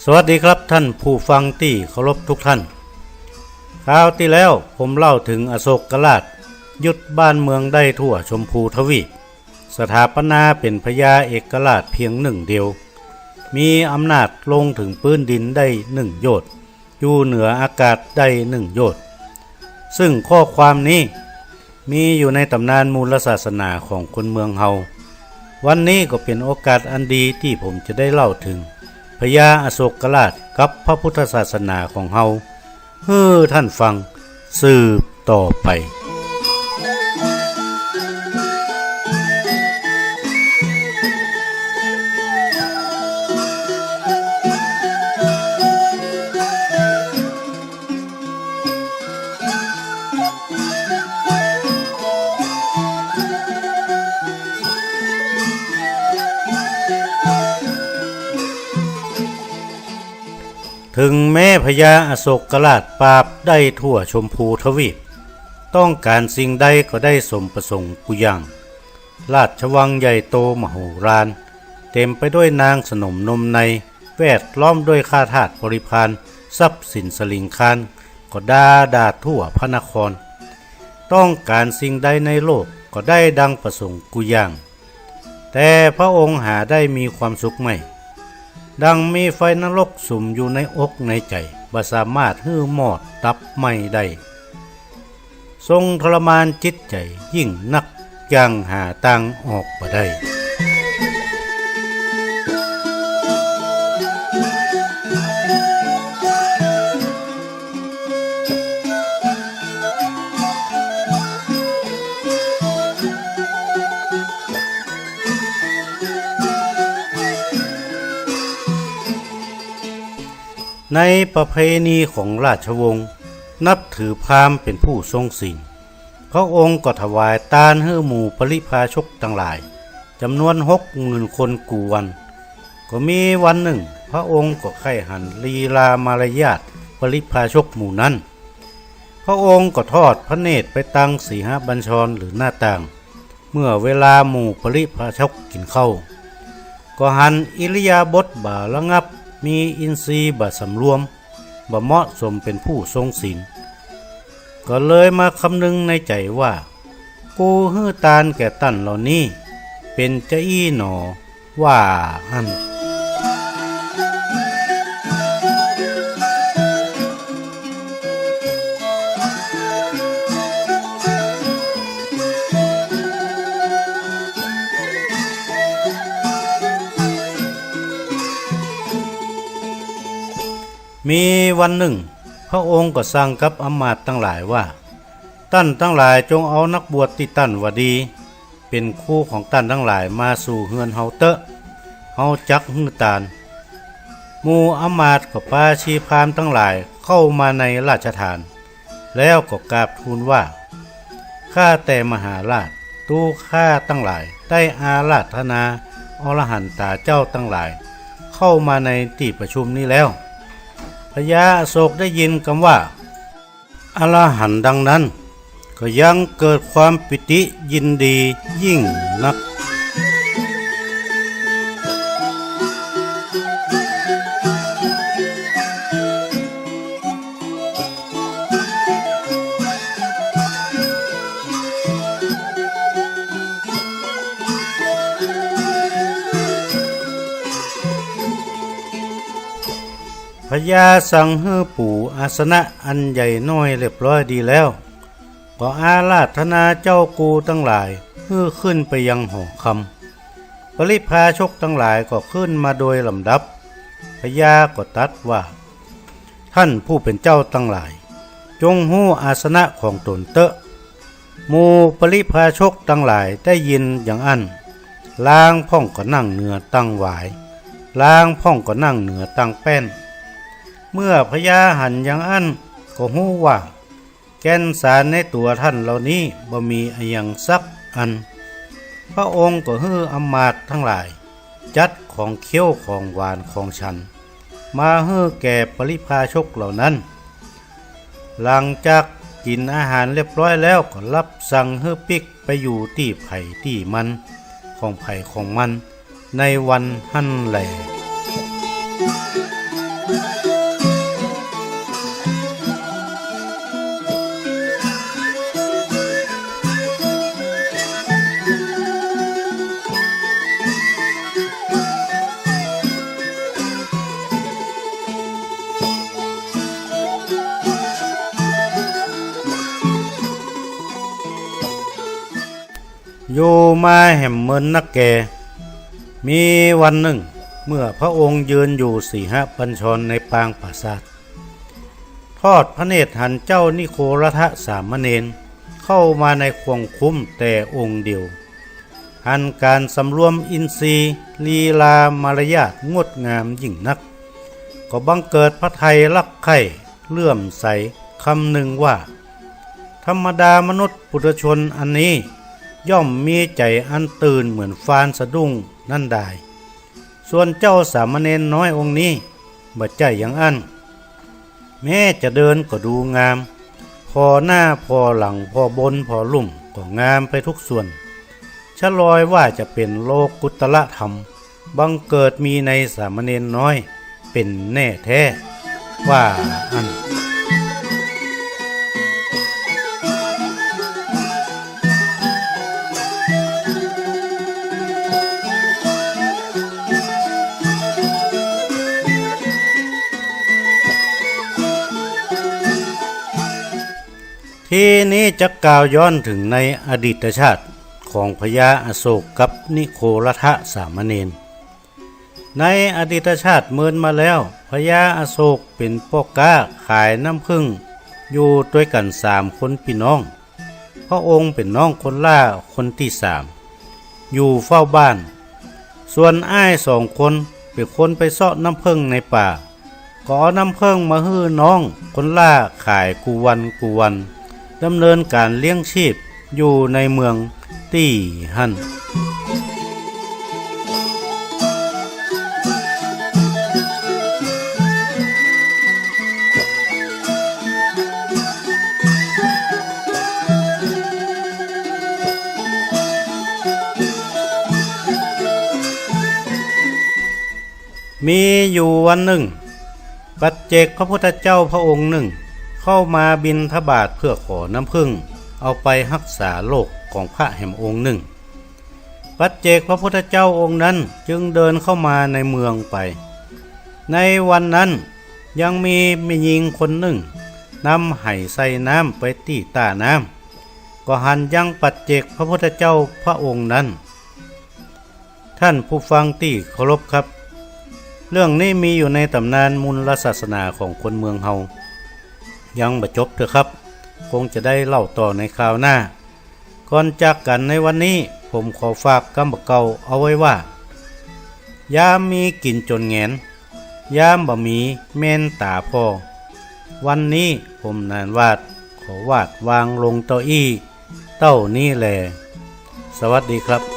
สวัสดีครับท่านผู้ฟังที่เคารพทุกท่านคราวที่แล้วผมเล่าถึงอโศกราชยึดบ้านเมืองได้ทั่วชมพูทวีปสถาปนาเป็นพญาเอกราชเพียงหนึ่งเดียวมีอำนาจลงถึงพื้นดินได้หนึ่งโยชน์อยู่เหนืออากาศได้หนึ่งโยชน์ซึ่งข้อความนี้มีอยู่ในตำนานมูลศาสนาของคนเมืองเฮาวันนี้ก็เป็นโอกาสอันดีที่ผมจะได้เล่าถึงพญาอโศกราชกับพระพุทธศาสนาของเฮาให้ท่านฟังสืบต่อไปถึงแม้พญาอโศกราชปราบได้ทั่วชมพูทวีปต้องการสิ่งใดก็ได้สมประสงค์กุอย่างราชวังใหญ่โตมโหฬารเต็มไปด้วยนางสนมนมในแวดล้อมด้วยข้าทาสบริพารทรัพย์สินสลิงคารก็ด่าทั่วพระนครต้องการสิ่งใดในโลกก็ได้ดังประสงค์กุอย่างแต่พระองค์หาได้มีความสุขไม่ดังมีไฟนรกสุมอยู่ในอกในใจบ่สามารถฮื้อมอดดับไม่ได้ทรงทรมานจิตใจยิ่งนักยังหาทางออกบ่ได้ในประเพณีของราชวงศ์นับถือพราหมณ์เป็นผู้ทรงศีลพระองค์ก็ถวายทานให้หมู่ปริพาชกทั้งหลายจำนวน60,000 คนกูวันก็มีวันหนึ่งพระองค์ก็ไข้หันลีลามารยาทปริพาชกหมู่นั้นพระองค์ก็ทอดพระเนตรไปตั้งสีหบัญชรหรือหน้าต่างเมื่อเวลาหมู่ปริพาชกกินข้าวก็หันอิริยาบถบ่าระงับมีอินทรีย์บ่สำรวมบ่เหมาะสมเป็นผู้ทรงศีลก็เลยมาคำนึงในใจว่ากูฮื้อตานแก่ตั้นเหล่านี้เป็นจะอี้หนอว่าหั่นมีวันหนึ่งพระองค์ก็สั่งกับอำมาตย์ทั้งหลายว่าท่านทั้งหลายจงเอานักบวชที่ท่านว่าดีเป็นคู่ของท่านทั้งหลายมาสู่เฮือนเฮาเตอะเฮาจักฮื้อตานหมู่อำมาตย์ก็พาชีพราหมณ์ทั้งหลายเข้ามาในราชฐานแล้วก็กราบทูลว่าข้าแต่มหาราชตู้ข้าทั้งหลายได้อาราธนาอรหันตาเจ้าทั้งหลายเข้ามาในที่ประชุมนี้แล้วพญาอโศกได้ยินคำว่าอรหันต์ดังนั้นก็ยังเกิดความปิติยินดียิ่งนักพญาสั่งให้ปู่อาสนะอันใหญ่น้อยเรียบร้อยดีแล้วก็อาราธนาเจ้ากูทั้งหลายให้ขึ้นไปยังหอคำปริพาชกทั้งหลายก็ขึ้นมาโดยลำดับพญาก็ตรัสว่าท่านผู้เป็นเจ้าทั้งหลายจงหู้อาสนะของตนเตอะหมู่ปริพาชกทั้งหลายได้ยินอย่างอั้นล้างพ่องก็นั่งเหนือตั้งหวายล้างพ่องก็นั่งเหนือตั้งแป้นเมื่อพญาหันอย่างอั้นก็หู้ว่าแก่นสารในตัวท่านเหล่านี้บ่มีอะหยังสักอันพระองค์ก็ฮื้ออมาตย์ทั้งหลายจัดของเคี้ยวของหวานของฉันมาฮื้อแก่ปริพาชกเหล่านั้นหลังจาก กินอาหารเรียบร้อยแล้วก็รับสั่งให้ปิกไปอยู่ที่ไผ่ที่มันของไผ่ของมันในวันหั่นแหล่ อยู่มาแห่มเมินนักแกมีวันหนึ่งเมื่อพระองค์ยืนอยู่4-5 บัญชรในปางปราสาททอดพระเนตรหันเจ้านิโครัฐสามเณรเข้ามาในควงคุ้มแต่องค์เดียวหันการสำรวมอินทรีย์ลีลามารยาทงดงามยิ่งนักก็บังเกิดพระทัยรักใคร่เลื่อมใสคำหนึ่งว่าธรรมดามนุษย์ปุถุชนอันนี้ย่อมมีใจอันตื่นเหมือนฟานสะดุ้งนั่นได้ส่วนเจ้าสามเณรน้อยองค์นี้บ่ใจอย่างอันแม้จะเดินก็ดูงามพอหน้าพอหลังพอบนพอลุ่มก็งามไปทุกส่วนชะลอยว่าจะเป็นโลกุตละธรรมบังเกิดมีในสามเณรน้อยเป็นแน่แท้ว่าอันที่นี้จะกล่าวย้อนถึงในอดีตชาติของพญาอโศกกับนิโครัฐสามเณรในอดีตชาติเมินมาแล้วพญาอโศกเป็นพ่อค้าขายน้ำผึ้งอยู่ด้วยกัน3 คนพี่น้องพระองค์เป็นน้องคนล่าคนที่3อยู่เฝ้าบ้านส่วนอ้าย2 คนเป็นคนไปเสาะน้ำผึ้งในป่าก็เอาน้ำผึ้งมาฮื้อน้องคนล่าขายกูวันดำเนินการเลี้ยงชีพอยู่ในเมืองตี้ฮั่นมีอยู่วันหนึ่งปัจเจกพระพุทธเจ้าพระองค์หนึ่งเข้ามาบิณฑบาตเพื่อขอน้ำผึ้งเอาไปรักษาโรคของพระแห่งองค์หนึ่งปัจเจกพระพุทธเจ้าองค์นั้นจึงเดินเข้ามาในเมืองไปในวันนั้นยังมีแม่หญิงคนหนึ่งนำไหใส่น้ำไปที่ตาน้ำก็หันยังปัจเจกพระพุทธเจ้าพระองค์นั้นท่านผู้ฟังที่เคารพครับเรื่องนี้มีอยู่ในตำนานมูลศาสนาของคนเมืองเฮายังบ่จบเถอะครับคงจะได้เล่าต่อในคราวหน้าก่อนจากกันในวันนี้ผมขอฝากคำเก่าเอาไว้ว่ายามมีกินจนแงนยามบ่มีแม่นตาพอวันนี้ผมนานวาดขอวาดวางลงเต้าอี้เต้านี้แลสวัสดีครับ